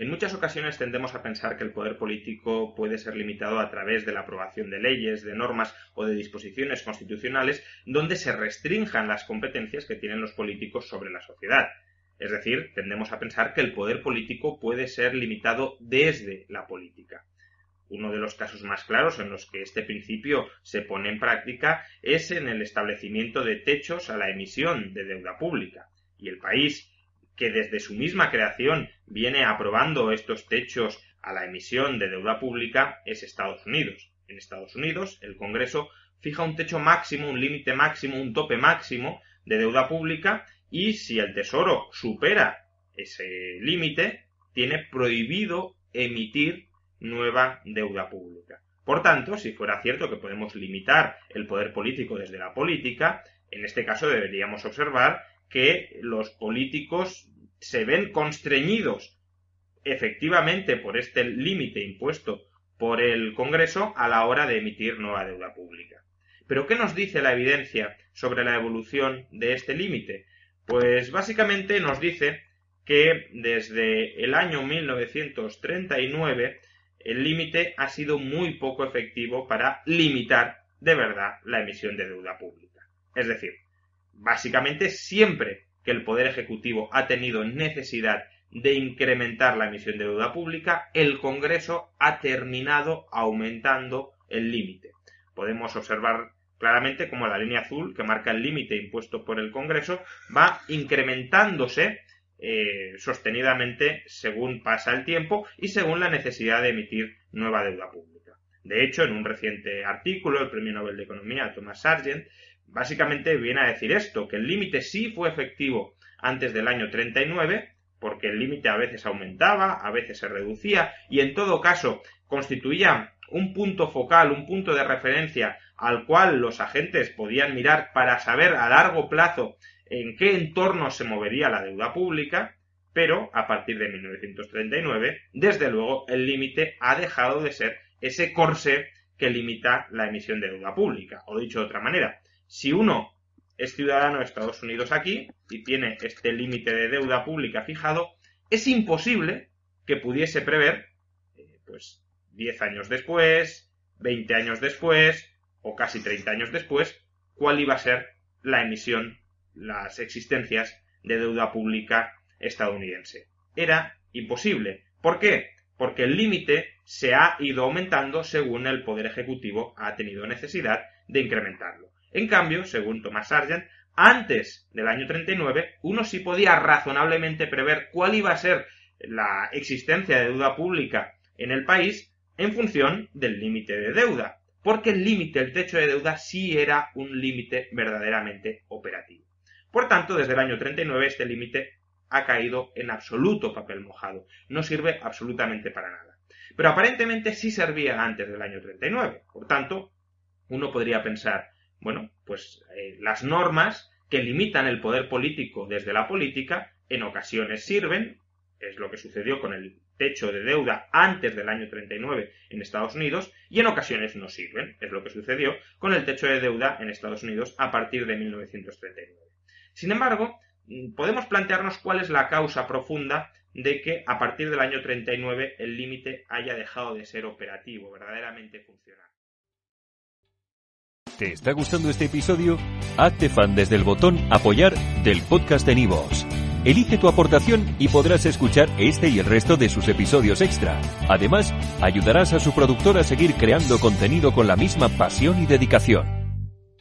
En muchas ocasiones tendemos a pensar que el poder político puede ser limitado a través de la aprobación de leyes, de normas o de disposiciones constitucionales donde se restrinjan las competencias que tienen los políticos sobre la sociedad. Es decir, tendemos a pensar que el poder político puede ser limitado desde la política. Uno de los casos más claros en los que este principio se pone en práctica es en el establecimiento de techos a la emisión de deuda pública. Y el país que desde su misma creación viene aprobando estos techos a la emisión de deuda pública es Estados Unidos. En Estados Unidos, el Congreso fija un techo máximo, un límite máximo, un tope máximo de deuda pública y si el Tesoro supera ese límite, tiene prohibido emitir nueva deuda pública. Por tanto, si fuera cierto que podemos limitar el poder político desde la política, en este caso deberíamos observar que los políticos se ven constreñidos efectivamente por este límite impuesto por el Congreso a la hora de emitir nueva deuda pública. ¿Pero qué nos dice la evidencia sobre la evolución de este límite? Pues básicamente nos dice que desde el año 1939 el límite ha sido muy poco efectivo para limitar de verdad la emisión de deuda pública. Es decir, básicamente siempre que el Poder Ejecutivo ha tenido necesidad de incrementar la emisión de deuda pública, el Congreso ha terminado aumentando el límite. Podemos observar claramente cómo la línea azul, que marca el límite impuesto por el Congreso, va incrementándose sostenidamente según pasa el tiempo y según la necesidad de emitir nueva deuda pública. De hecho, en un reciente artículo, el Premio Nobel de Economía, Thomas Sargent, básicamente viene a decir esto, que el límite sí fue efectivo antes del año 39, porque el límite a veces aumentaba, a veces se reducía, y en todo caso constituía un punto focal, un punto de referencia al cual los agentes podían mirar para saber a largo plazo en qué entorno se movería la deuda pública, pero a partir de 1939, desde luego, el límite ha dejado de ser ese corsé que limita la emisión de deuda pública. O dicho de otra manera, si uno es ciudadano de Estados Unidos aquí y tiene este límite de deuda pública fijado, es imposible que pudiese prever, 10 años después, 20 años después o casi 30 años después, cuál iba a ser la emisión, las existencias de deuda pública estadounidense. Era imposible. ¿Por qué? Porque el límite se ha ido aumentando según el Poder Ejecutivo ha tenido necesidad de incrementarlo. En cambio, según Thomas Sargent, antes del año 39, uno sí podía razonablemente prever cuál iba a ser la existencia de deuda pública en el país en función del límite de deuda, porque el límite, el techo de deuda, sí era un límite verdaderamente operativo. Por tanto, desde el año 39 este límite ha caído en absoluto papel mojado, no sirve absolutamente para nada. Pero aparentemente sí servía antes del año 39, por tanto, uno podría pensar, las normas que limitan el poder político desde la política en ocasiones sirven, es lo que sucedió con el techo de deuda antes del año 39 en Estados Unidos, y en ocasiones no sirven, es lo que sucedió con el techo de deuda en Estados Unidos a partir de 1939. Sin embargo, podemos plantearnos cuál es la causa profunda de que a partir del año 39 el límite haya dejado de ser operativo, verdaderamente funcional. ¿Te está gustando este episodio? Hazte fan desde el botón Apoyar del podcast de Nivos. Elige tu aportación y podrás escuchar este y el resto de sus episodios extra. Además, ayudarás a su productor a seguir creando contenido con la misma pasión y dedicación.